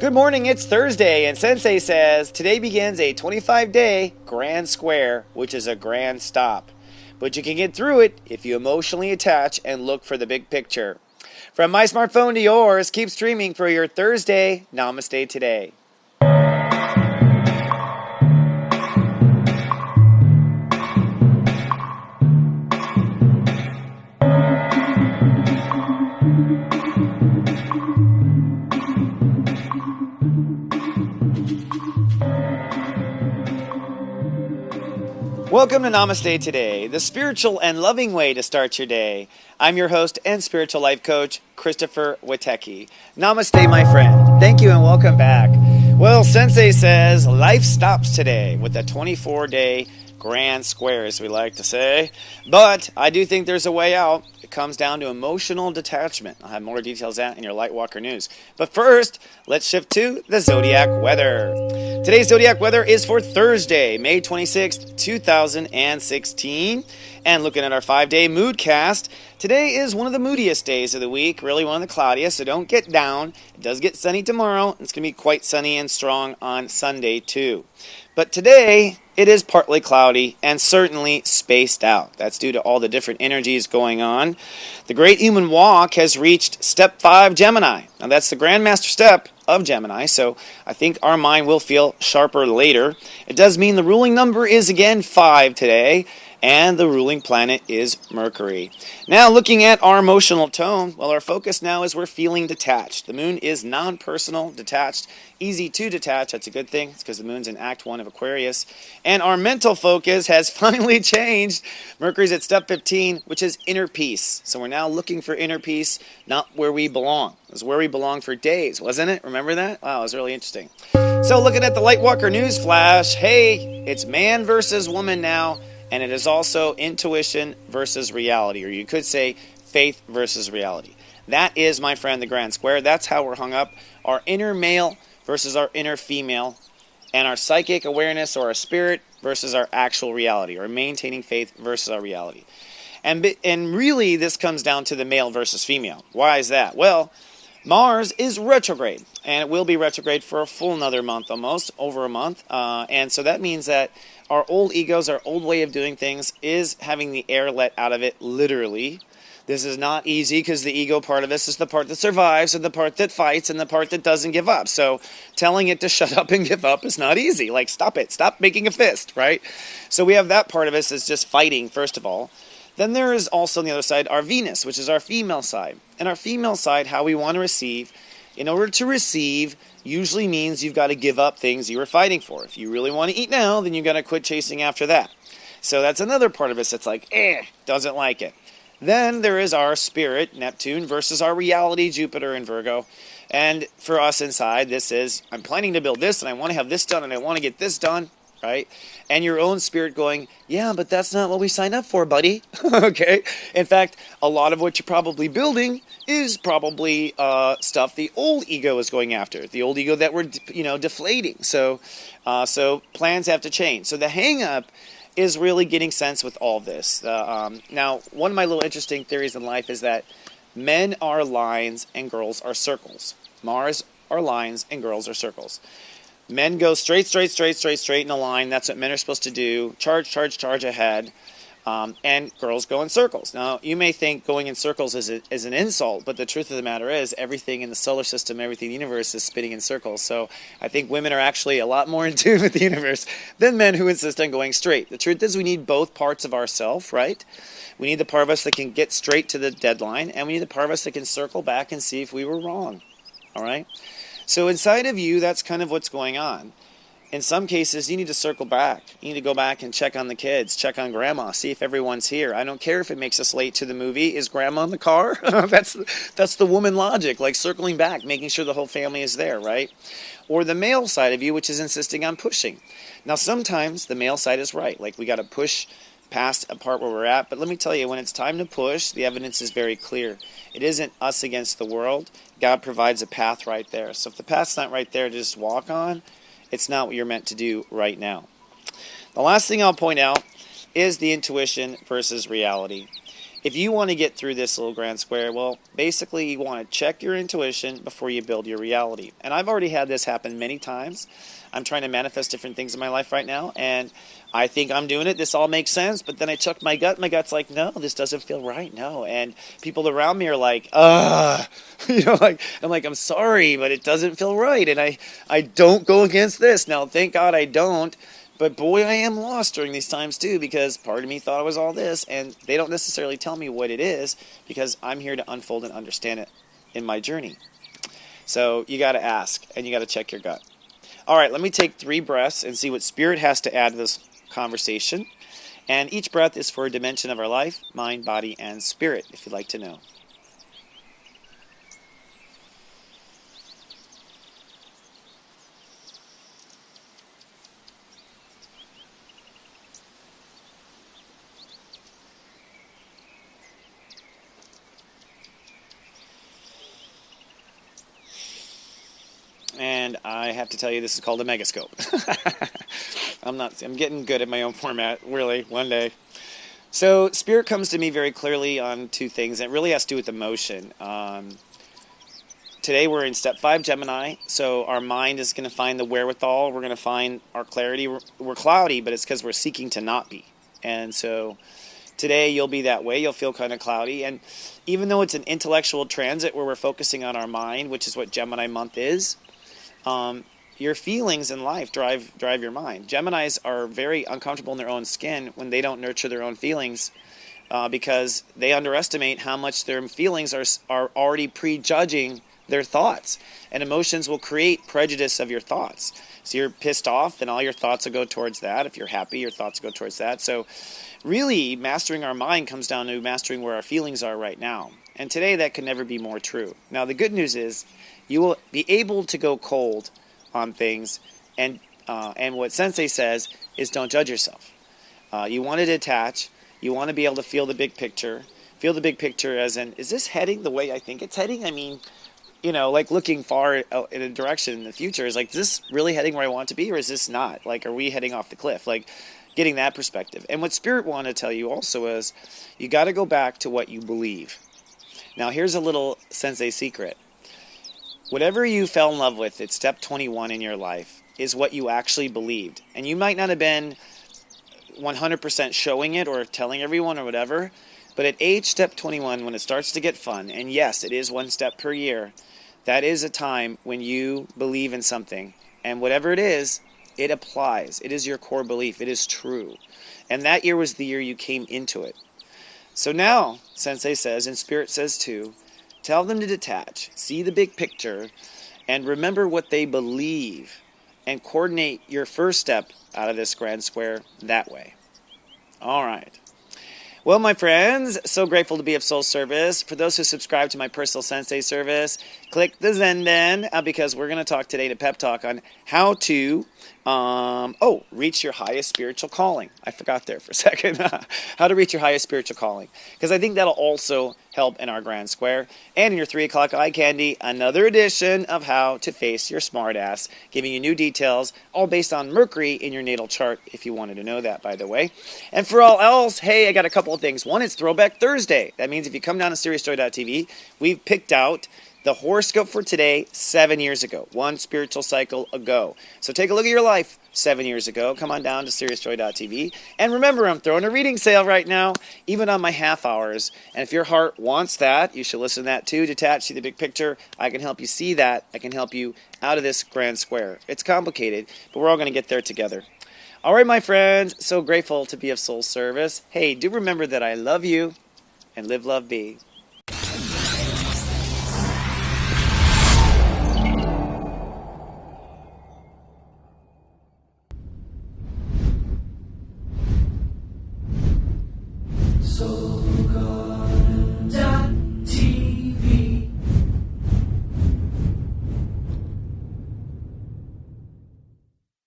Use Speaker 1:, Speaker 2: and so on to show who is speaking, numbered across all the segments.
Speaker 1: Good morning, it's Thursday, and Sensei says today begins a 25-day grand square, which is a grand stop. But you can get through it if you emotionally attach and look for the big picture. From my smartphone to yours, keep streaming for your Thursday Namaste Today. Welcome to Namaste Today, the spiritual and loving way to start your day. I'm your host and spiritual life coach, stepº4. Namaste, my friend. Thank you and welcome back. Well, Sensei says life stops today with a 24-day grand square, as we like to say. But I do think there's a way out. It comes down to emotional detachment. I'll have more details on that in your Lightwalker news. But first, let's shift to the zodiac weather. Today's zodiac weather is for Thursday, May 26th, 2016. And looking at our 5-day mood cast, today is one of the moodiest days of the week, really one of the cloudiest, so don't get down. It does get sunny tomorrow. It's going to be quite sunny and strong on Sunday too. But today, it is partly cloudy and certainly spaced out. That's due to all the different energies going on. The Great Human Walk has reached step 5 Gemini. Now that's the Grandmaster step of Gemini, so I think our mind will feel sharper later. It does mean the ruling number is again 5 today, and the ruling planet is Mercury. Now, looking at our emotional tone, well, our focus now is we're feeling detached. The moon is non-personal, detached, easy to detach. That's a good thing. It's because the moon's in Act 1 of Aquarius. And our mental focus has finally changed. Mercury's at step 15, which is inner peace. So we're now looking for inner peace, not where we belong. It was where we belong for days, wasn't it? Remember that? Wow, it was really interesting. So looking at the Lightwalker news flash, hey, it's man versus woman now. And it is also intuition versus reality, or you could say faith versus reality. That is, my friend, the grand square. That's how we're hung up. Our inner male versus our inner female, and our psychic awareness or our spirit versus our actual reality, or maintaining faith versus our reality. And really, this comes down to the male versus female. Why is that? Well, Mars is retrograde, and it will be retrograde for a full another month almost, over a month. And so that means that our old egos, our old way of doing things is having the air let out of it, literally. This is not easy because the ego part of us is the part that survives and the part that fights and the part that doesn't give up. So telling it to shut up and give up is not easy. Like, stop it. Stop making a fist, right? So we have that part of us that's just fighting, first of all. Then there is also on the other side our Venus, which is our female side. And our female side, how we want to receive. In order to receive usually means you've got to give up things you were fighting for. If you really want to eat now, then you've got to quit chasing after that. So that's another part of us that's like, doesn't like it. Then there is our spirit, Neptune, versus our reality, Jupiter and Virgo. And for us inside, this is, I'm planning to build this, and I want to have this done, and I want to get this done, right? And your own spirit going, yeah, but that's not what we signed up for, buddy. Okay? In fact, a lot of what you're probably building is probably stuff the old ego is going after. The old ego that we're, deflating. So plans have to change. So the hang-up is really getting sense with all this. Now, one of my little interesting theories in life is that men are lines and girls are circles. Mars are lines and girls are circles. Men go straight in a line. That's what men are supposed to do. Charge ahead. And girls go in circles. Now, you may think going in circles is an insult, but the truth of the matter is everything in the solar system, everything in the universe is spinning in circles. So I think women are actually a lot more in tune with the universe than men who insist on going straight. The truth is we need both parts of ourself, right? We need the part of us that can get straight to the deadline, and we need the part of us that can circle back and see if we were wrong. All right? So inside of you, that's kind of what's going on. In some cases, you need to circle back. You need to go back and check on the kids, check on grandma, see if everyone's here. I don't care if it makes us late to the movie. Is grandma in the car? That's the woman logic, like circling back, making sure the whole family is there, right? Or the male side of you, which is insisting on pushing. Now, sometimes the male side is right. Like, we got to push past a part where we're at. But let me tell you, when it's time to push, the evidence is very clear. It isn't us against the world. God provides a path right there. So if the path's not right there to just walk on, it's not what you're meant to do right now. The last thing I'll point out is the intuition versus reality. if you want to get through this little grand square, well, basically you want to check your intuition before you build your reality. And I've already had this happen many times. I'm trying to manifest different things in my life right now, and I think I'm doing it. This all makes sense, but then I check my gut. My gut's like, no, this doesn't feel right, no. And people around me are like, I'm sorry, but it doesn't feel right, and I don't go against this. Now, thank God I don't, but boy, I am lost during these times too, because part of me thought it was all this, and they don't necessarily tell me what it is, because I'm here to unfold and understand it in my journey. So you got to ask, and you got to check your gut. All right, let me take 3 breaths and see what Spirit has to add to this conversation. And each breath is for a dimension of our life, mind, body, and spirit, if you'd like to know. And I have to tell you, this is called a megascope. I'm getting good at my own format, really, one day. So Spirit comes to me very clearly on 2 things. It really has to do with emotion. Today we're in step 5, Gemini, so our mind is going to find the wherewithal. We're going to find our clarity. We're cloudy, but it's because we're seeking to not be. And so today you'll be that way. You'll feel kind of cloudy. And even though it's an intellectual transit where we're focusing on our mind, which is what Gemini month is, your feelings in life drive your mind. Geminis are very uncomfortable in their own skin when they don't nurture their own feelings, because they underestimate how much their feelings are already prejudging their thoughts. And emotions will create prejudice of your thoughts. So you're pissed off, and all your thoughts will go towards that. If you're happy, your thoughts go towards that. So really, mastering our mind comes down to mastering where our feelings are right now. And today, that can never be more true. Now, the good news is you will be able to go cold on things, and what Sensei says is don't judge yourself. You want to detach. You want to be able to feel the big picture. Feel the big picture as in, is this heading the way I think it's heading? I mean, like looking far in a direction in the future is like, is this really heading where I want to be, or is this not? Like, are we heading off the cliff? Like, getting that perspective. And what Spirit want to tell you also is you got to go back to what you believe. Now, here's a little Sensei secret. Whatever you fell in love with at step 21 in your life is what you actually believed. And you might not have been 100% showing it or telling everyone or whatever, but at age step 21, when it starts to get fun, and yes, it is 1 step per year, that is a time when you believe in something. And whatever it is, it applies. It is your core belief. It is true. And that year was the year you came into it. So now, Sensei says, and Spirit says too, tell them to detach, see the big picture, and remember what they believe, and coordinate your first step out of this grand square that way. All right. Well, my friends, so grateful to be of soul service. For those who subscribe to my personal Sensei service, click the Zenden, because we're going to talk today to Pep Talk on how to reach your highest spiritual calling. I forgot there for a second. How to reach your highest spiritual calling. Because I think that'll also help in our grand square. And in your 3 o'clock eye candy, another edition of how to face your smart ass, giving you new details, all based on Mercury in your natal chart, if you wanted to know that, by the way. And for all else, hey, I got a couple of things. One is Throwback Thursday. That means if you come down to SiriusJoy.tv, we've picked out the horoscope for today 7 years ago, 1 spiritual cycle ago. So take a look at your life 7 years ago. Come on down to SiriusJoy.tv. And remember, I'm throwing a reading sale right now, even on my half hours. And if your heart wants that, you should listen to that too. Detach, see the big picture. I can help you see that. I can help you out of this grand square. It's complicated, but we're all going to get there together. All right, my friends, so grateful to be of soul service. Hey, do remember that I love you, and live, love, be.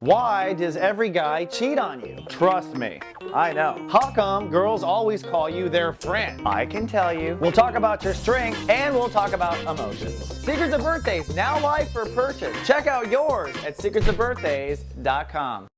Speaker 2: Why does every guy cheat on you?
Speaker 3: Trust me, I know.
Speaker 2: How come girls always call you their friend?
Speaker 3: I can tell you.
Speaker 2: We'll talk about your strengths, and we'll talk about emotions. Secrets of Birthdays, now live for purchase. Check out yours at secretsofbirthdays.com.